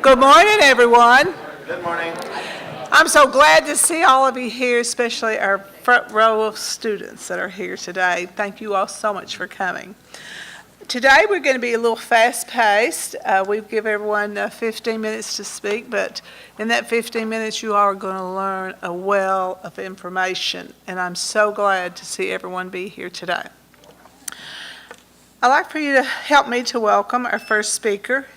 Good morning, everyone. Good morning. I'm so glad to see all of you here, especially our front row of students that are here today. Thank you all so much for coming. Today we're going to be a little fast-paced. We give everyone 15 minutes to speak, but in that 15 minutes you all are going to learn a well of information, and I'm so glad to see everyone be here today. I'd like for you to help me to welcome our first speaker,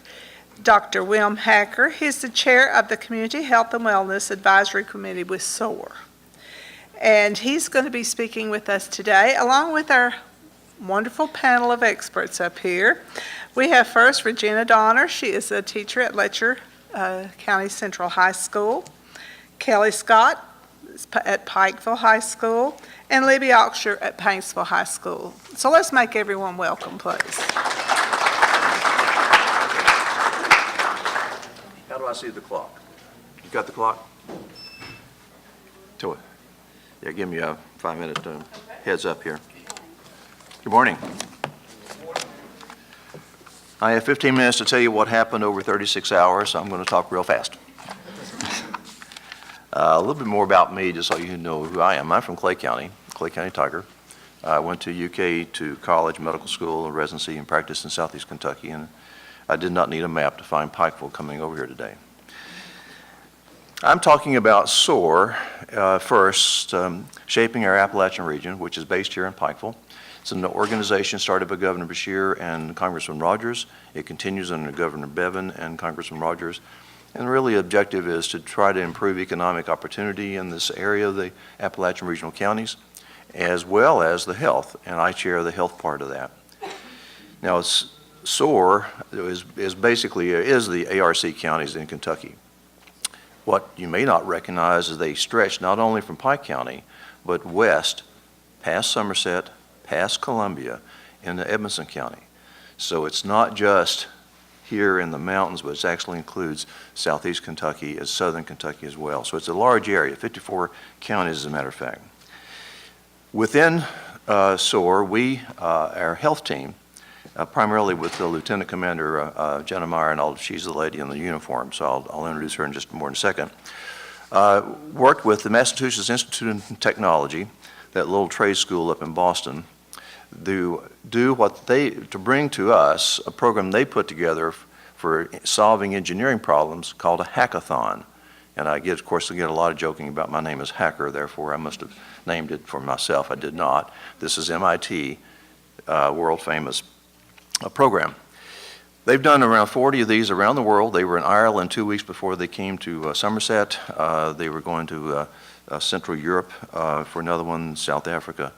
Dr. William Hacker. He's the chair of the Community Health and Wellness Advisory Committee with SOAR. And he's going to be speaking with us today, along with our wonderful panel of experts up here. We have first Regina Donner. She is a teacher at Letcher County Central High School. Kelly Scott at Pikeville High School. And Libby Oxshire at Paintsville High School. So let's make everyone welcome, please. How do I see the clock? You got the clock? To it. Yeah, give me a 5-minute heads up here. Good morning. I have 15 minutes to tell you what happened over 36 hours, so I'm going to talk real fast. A little bit more about me, just so you know who I am. I'm from Clay County Tiger. I went to UK to college, medical school, residency, and practice in Southeast Kentucky, and I did not need a map to find Pikeville coming over here today. I'm talking about SOAR first, shaping our Appalachian region, which is based here in Pikeville. It's an organization started by Governor Beshear and Congressman Rogers. It continues under Governor Bevin and Congressman Rogers. And really the objective is to try to improve economic opportunity in this area of the Appalachian regional counties, as well as the health, and I chair the health part of that. Now, SOAR is basically the ARC counties in Kentucky. What you may not recognize is they stretch not only from Pike County, but west, past Somerset, past Columbia, into Edmonson County. So it's not just here in the mountains, but it actually includes southeast Kentucky and southern Kentucky as well. So it's a large area, 54 counties as a matter of fact. Within SOAR, our health team, primarily with the Lieutenant Commander Jenna Meyer, and she's the lady in the uniform, so I'll introduce her in just more in a second, worked with the Massachusetts Institute of Technology, that little trade school up in Boston, to bring to us a program they put together for solving engineering problems called a hackathon. And of course, I get a lot of joking about my name is Hacker, therefore I must have named it for myself. I did not. This is MIT, world famous program. They've done around 40 of these around the world. They were in Ireland 2 weeks before they came to Somerset. They were going to Central Europe for another one, South Africa.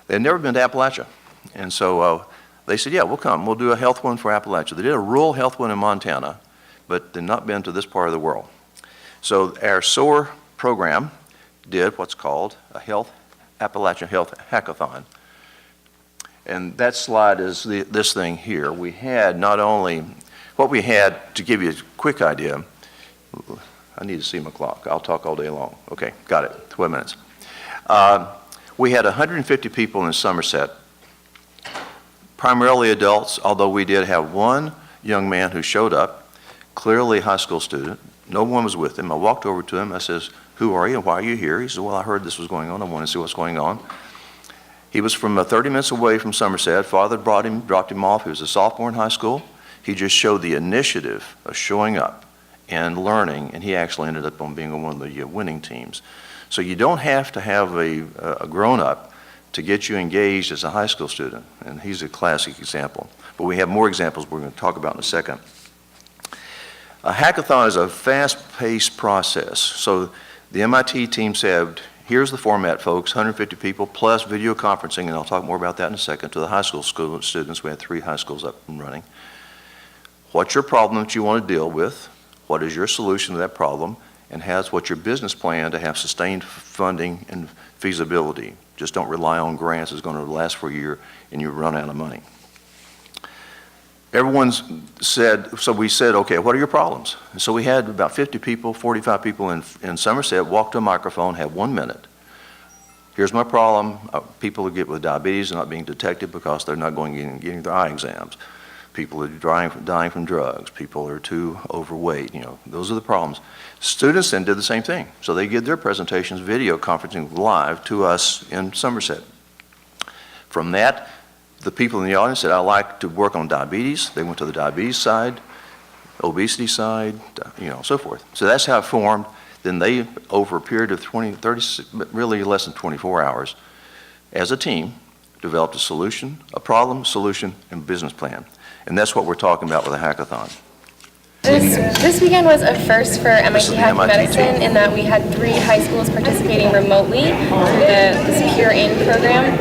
They had never been to Appalachia. And so they said, yeah, we'll come. We'll do a health one for Appalachia. They did a rural health one in Montana, but they've not been to this part of the world. So our SOAR program did what's called a Appalachian Health Hackathon. And that slide is this thing here. We had not only, what we had, to give you a quick idea, I need to see my clock. I'll talk all day long. Okay, got it, 12 minutes. We had 150 people in Somerset, primarily adults, although we did have one young man who showed up, clearly a high school student. No one was with him. I walked over to him. I says, who are you and why are you here? He said, well, I heard this was going on. I want to see what's going on. He was from 30 minutes away from Somerset. Father dropped him off. He was a sophomore in high school. He just showed the initiative of showing up and learning, and he actually ended up on being one of the winning teams. So you don't have to have a grown-up to get you engaged as a high school student, and he's a classic example. But we have more examples we're going to talk about in a second. A hackathon is a fast-paced process. So the MIT team said, here's the format, folks, 150 people plus video conferencing, and I'll talk more about that in a second, to the high school students. We had 3 high schools up and running. What's your problem that you want to deal with? What is your solution to that problem? And what's your business plan to have sustained funding and feasibility? Just don't rely on grants. It's going to last for a year and you run out of money. So we said, okay, what are your problems? And so we had about 50 people, 45 people in Somerset walk to a microphone, have 1 minute. Here's my problem. People who get with diabetes are not being detected because they're not going and getting their eye exams. People are dying from drugs. People are too overweight. Those are the problems. Students then did the same thing. So they did their presentations video conferencing live to us in Somerset. From that, the people in the audience said, I like to work on diabetes. They went to the diabetes side, obesity side, so forth. So that's how it formed. Then they, over a period of 30, really less than 24 hours, as a team, developed a solution, a problem, solution, and business plan. And that's what we're talking about with a hackathon. This weekend was a first for MIT Hack Medicine in that we had 3 high schools participating remotely through the Secure AIM program.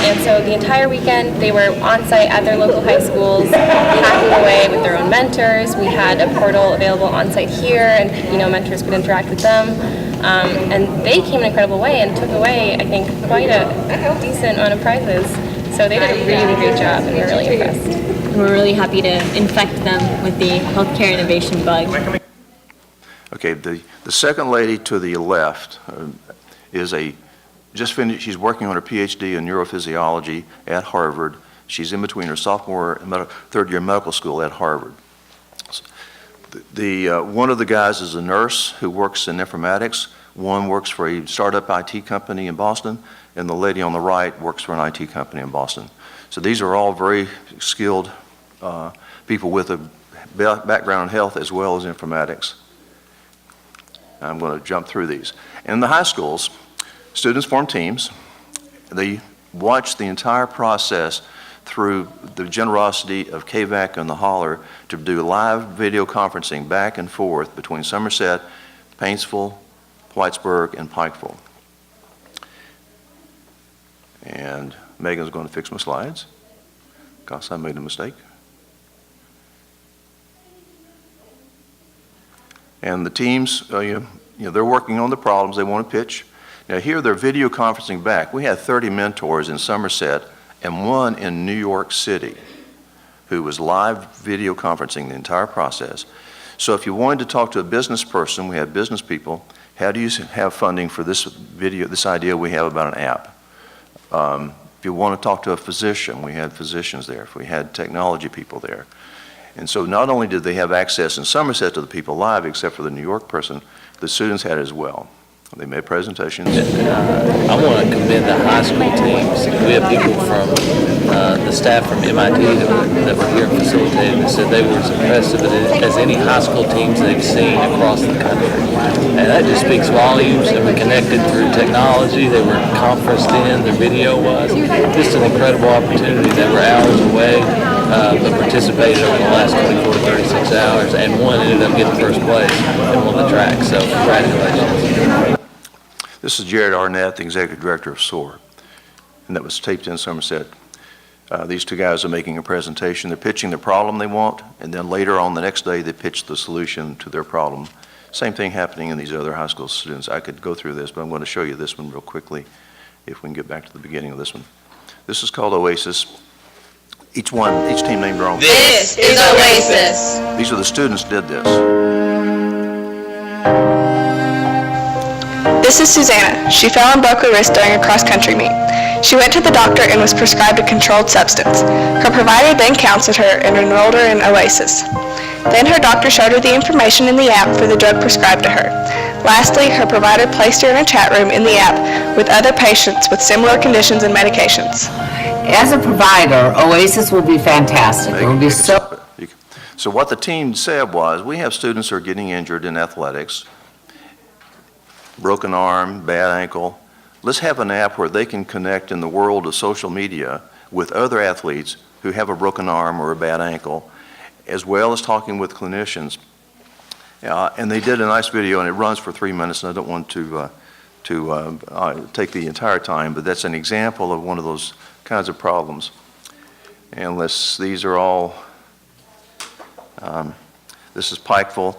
And so the entire weekend they were on site at their local high schools, hacking away with their own mentors. We had a portal available on site here, and mentors could interact with them. And they came an incredible way and took away, I think, quite a decent amount of prizes. So they did a really great job, and we're really impressed. We're really happy to infect them with the healthcare innovation bug. Okay, the second lady to the left is just finished, she's working on her PhD in neurophysiology at Harvard. She's in between her sophomore and third year medical school at Harvard. One of the guys is a nurse who works in informatics. One works for a startup IT company in Boston, and the lady on the right works for an IT company in Boston. So these are all very skilled people with a background in health as well as informatics. I'm going to jump through these. In the high schools, students form teams. They watch the entire process through the generosity of KVAC and the Holler to do live video conferencing back and forth between Somerset, Paintsville, Whitesburg, and Pikeville. And Megan's going to fix my slides because I made a mistake. And the teams, they're working on the problems they want to pitch. Now here they're video conferencing back. We had 30 mentors in Somerset and one in New York City who was live video conferencing the entire process. So if you wanted to talk to a business person, we had business people, how do you have funding for this video, this idea we have about an app? If you want to talk to a physician, we had physicians there. If we had technology people there. And so not only did they have access in Somerset to the people live, except for the New York person, the students had it as well. They made presentations. I want to commend the high school teams. We have people from the staff from MIT that were here facilitating and said they were as impressive as any high school teams they've seen across the country. And that just speaks volumes. They were connected through technology. They were conferenced in. The video was just an incredible opportunity. They were hours away, but participated over the last 24 to 36 hours, and one ended up getting first place and won the track. So congratulations. This is Jared Arnett, the executive director of SOAR, and that was taped in Somerset. These two guys are making a presentation. They're pitching the problem they want, and then later on the next day they pitch the solution to their problem. Same thing happening in these other high school students. I could go through this, but I'm going to show you this one real quickly if we can get back to the beginning of this one. This is called Oasis. Each team named their own. This is Oasis. These are the students did this. This is Susanna. She fell and broke her wrist during a cross-country meet. She went to the doctor and was prescribed a controlled substance. Her provider then counseled her and enrolled her in Oasis. Then her doctor showed her the information in the app for the drug prescribed to her. Lastly, her provider placed her in a chat room in the app with other patients with similar conditions and medications. As a provider, Oasis will be fantastic. It will be so. So what the team said was, we have students who are getting injured in athletics, broken arm, bad ankle. Let's have an app where they can connect in the world of social media with other athletes who have a broken arm or a bad ankle, as well as talking with clinicians. And they did a nice video, and it runs for 3 minutes, and I don't want to take the entire time, but that's an example of one of those kinds of problems. And these are all, this is Pikeville.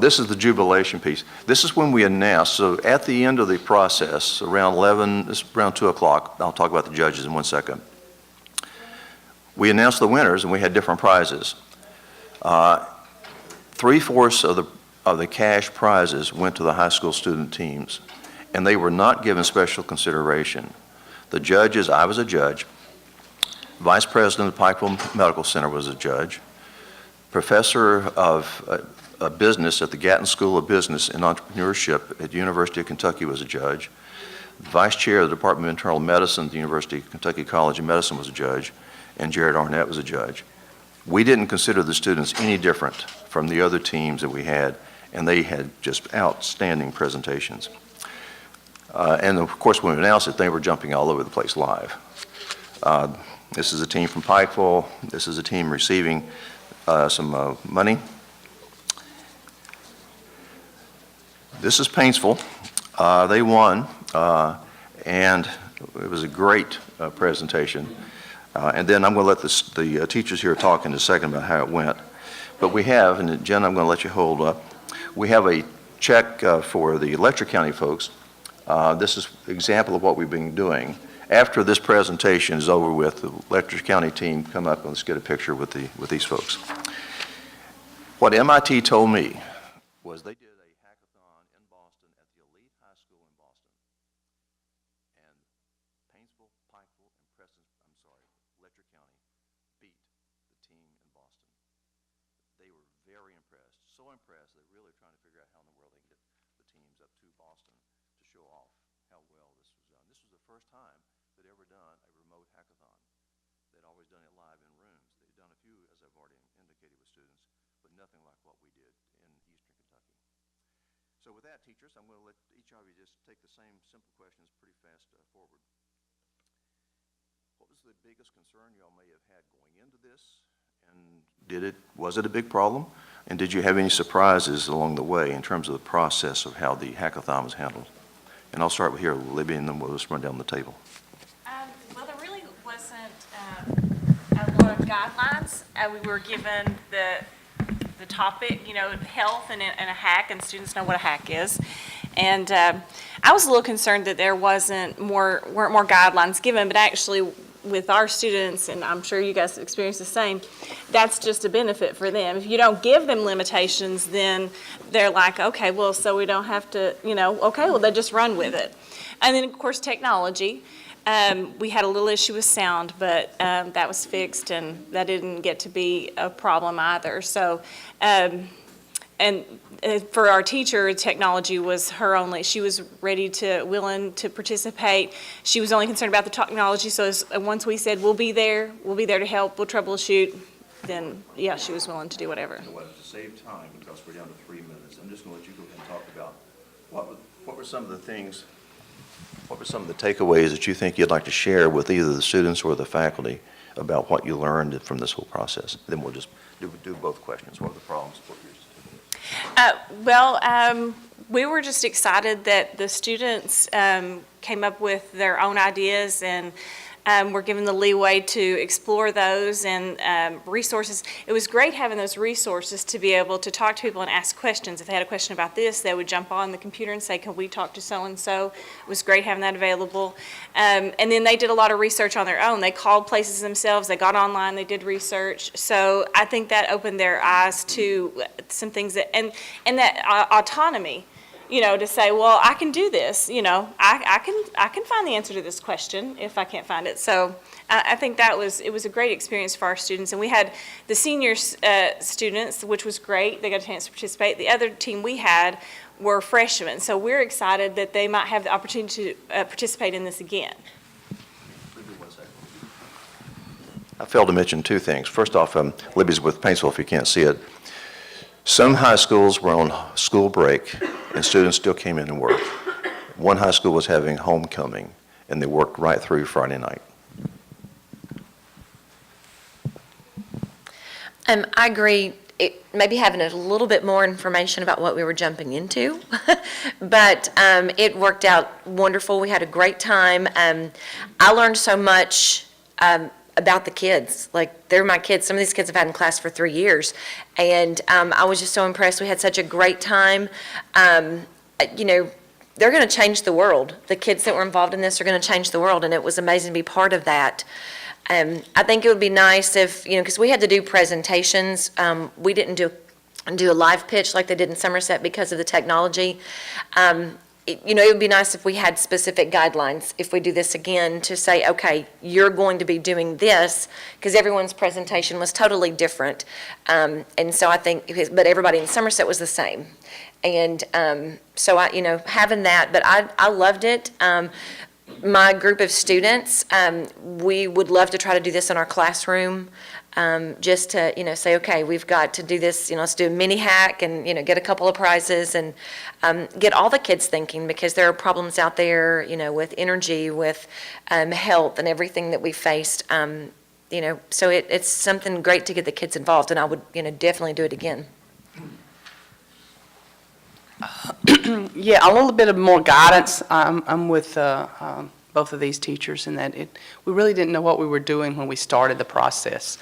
This is the jubilation piece. This is when we announced, so at the end of the process, around 2 o'clock, I'll talk about the judges in 1 second. We announced the winners and we had different prizes. 3/4 of the cash prizes went to the high school student teams, and they were not given special consideration. The judges, I was a judge, Vice President of the Pikeville Medical Center was a judge. Professor of Business at the Gatton School of Business and Entrepreneurship at the University of Kentucky was a judge. Vice Chair of the Department of Internal Medicine at the University of Kentucky College of Medicine was a judge, and Jared Arnett was a judge. We didn't consider the students any different from the other teams that we had, and they had just outstanding presentations. And of course, when we announced it, they were jumping all over the place live. This is a team from Pikeville. This is a team receiving some money. This is Paintsville. They won, and it was a great presentation. And then I'm going to let the teachers here talk in a second about how it went. But we have, and Jen, I'm going to let you hold up, we have a check for the Letcher County folks. This is an example of what we've been doing. After this presentation is over with, the Letcher County team come up and let's get a picture with these folks. What MIT told me was they did a hackathon in Boston at the elite high school in Boston. And Paintsville, Pikeville, and Letcher County beat the team in Boston. They were very impressed, so impressed they're really trying to figure out how in the world they can get the teams up to Boston to show off how well this was done. This was the first time they'd ever done a remote hackathon. They'd always done it live in rooms. They'd done a few, as I've already indicated, with students, but nothing like what we did in Eastern Kentucky. So with that, teachers, I'm going to let each of you just take the same simple questions pretty fast forward. What was the biggest concern y'all may have had going into this? And was it a big problem? And did you have any surprises along the way in terms of the process of how the hackathon was handled? And I'll start with here, Libby, and then we'll just run down the table. Well, there really wasn't a lot of guidelines. We were given the topic, health and a hack, and students know what a hack is. And I was a little concerned that there weren't more guidelines given, but actually with our students, and I'm sure you guys experience the same, that's just a benefit for them. If you don't give them limitations, then they're like, okay, well, so we don't have to, okay, well, they just run with it. And then, of course, technology. We had a little issue with sound, but that was fixed, and that didn't get to be a problem either. So, and for our teacher, technology was her only. She was willing to participate. She was only concerned about the technology. So once we said we'll be there to help, we'll troubleshoot, then yeah, she was willing to do whatever. To save time, because we're down to 3 minutes, I'm just going to let you go ahead and talk about what were some of the things. What were some of the takeaways that you think you'd like to share with either the students or the faculty about what you learned from this whole process? Then we'll just do both questions. What are the problems? We were just excited that the students came up with their own ideas and were given the leeway to explore those and resources. It was great having those resources to be able to talk to people and ask questions. If they had a question about this, they would jump on the computer and say, can we talk to so-and-so? It was great having that available. And then they did a lot of research on their own. They called places themselves. They got online. They did research. So I think that opened their eyes to some things that, and that autonomy. To say, well, I can do this, I can find the answer to this question if I can't find it. So I think it was a great experience for our students. And we had the senior students, which was great. They got a chance to participate. The other team we had were freshmen. So we're excited that they might have the opportunity to participate in this again. I failed to mention two things. First off, Libby's with Paintsville if you can't see it. Some high schools were on school break and students still came in and worked. One high school was having homecoming and they worked right through Friday night. I agree. Maybe having a little bit more information about what we were jumping into, but it worked out wonderful. We had a great time. I learned so much about the kids. Like, they're my kids. Some of these kids I've had in class for 3 years, and I was just so impressed. We had such a great time. They're going to change the world. The kids that were involved in this are going to change the world, and it was amazing to be part of that. I think it would be nice if, because we had to do presentations. We didn't do a live pitch like they did in Somerset because of the technology. it would be nice if we had specific guidelines, if we do this again, to say, okay, you're going to be doing this, because everyone's presentation was totally different. And so I think, but everybody in Somerset was the same. And so having that, but I loved it. My group of students, we would love to try to do this in our classroom, just to, say, okay, we've got to do this, let's do a mini hack and, get a couple of prizes and get all the kids thinking, because there are problems out there, with energy, with health and everything that we faced. So it's something great to get the kids involved, and I would, definitely do it again. Yeah, a little bit of more guidance. I'm with both of these teachers in that we really didn't know what we were doing when we started the process.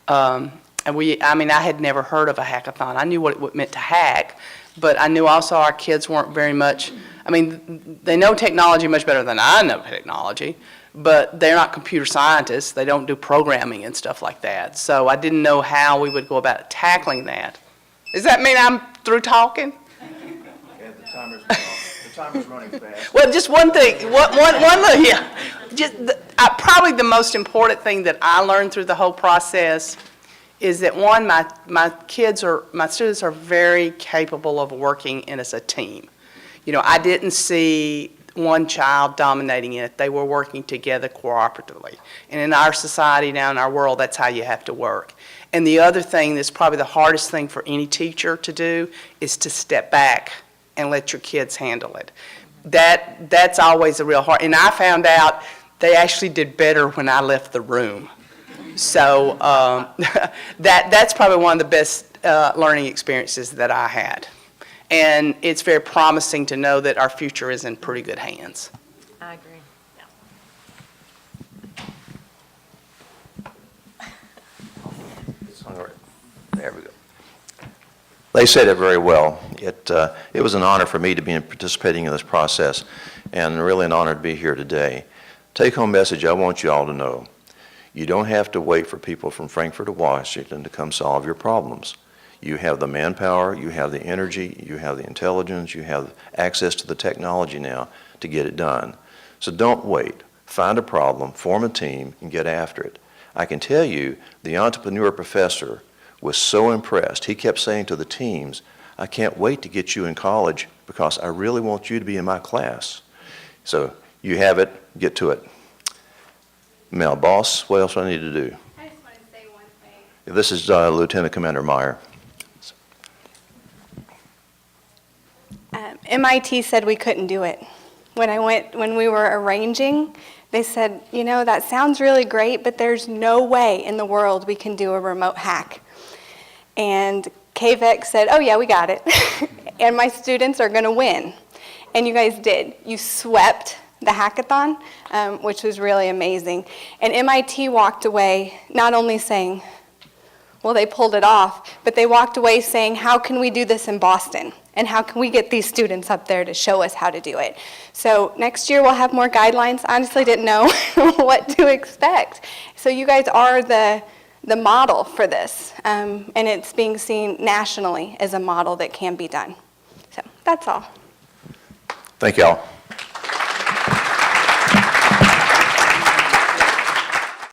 And I had never heard of a hackathon. I knew what it meant to hack, but I knew also our kids weren't very much, they know technology much better than I know technology, but they're not computer scientists. They don't do programming and stuff like that. So I didn't know how we would go about tackling that. Does that mean I'm through talking? The timer's running fast. Well, just one thing, probably the most important thing that I learned through the whole process is that, one, my students are very capable of working as a team. I didn't see one child dominating it. They were working together cooperatively. And in our society now, in our world, that's how you have to work. And the other thing that's probably the hardest thing for any teacher to do is to step back and let your kids handle it. That's always a real hard, and I found out they actually did better when I left the room. So that's probably one of the best learning experiences that I had. And it's very promising to know that our future is in pretty good hands. I agree. There we go. They said it very well. It was an honor for me to be participating in this process, and really an honor to be here today. Take-home message I want you all to know. You don't have to wait for people from Frankfurt or Washington to come solve your problems. You have the manpower, you have the energy, you have the intelligence, you have access to the technology now to get it done. So don't wait. Find a problem, form a team, and get after it. I can tell you, the entrepreneur professor was so impressed. He kept saying to the teams, I can't wait to get you in college because I really want you to be in my class. So you have it, get to it. Mel, boss, what else do I need to do? I just want to say one thing. This is Lieutenant Commander Meyer. MIT said we couldn't do it. When we were arranging, they said, that sounds really great, but there's no way in the world we can do a remote hack. And KVEC said, oh yeah, we got it. And my students are going to win. And you guys did. You swept the hackathon, which was really amazing. And MIT walked away not only saying, well, they pulled it off, but they walked away saying, how can we do this in Boston? And how can we get these students up there to show us how to do it? So next year we'll have more guidelines. Honestly, didn't know what to expect. So you guys are the model for this, and it's being seen nationally as a model that can be done. So that's all. Thank you all.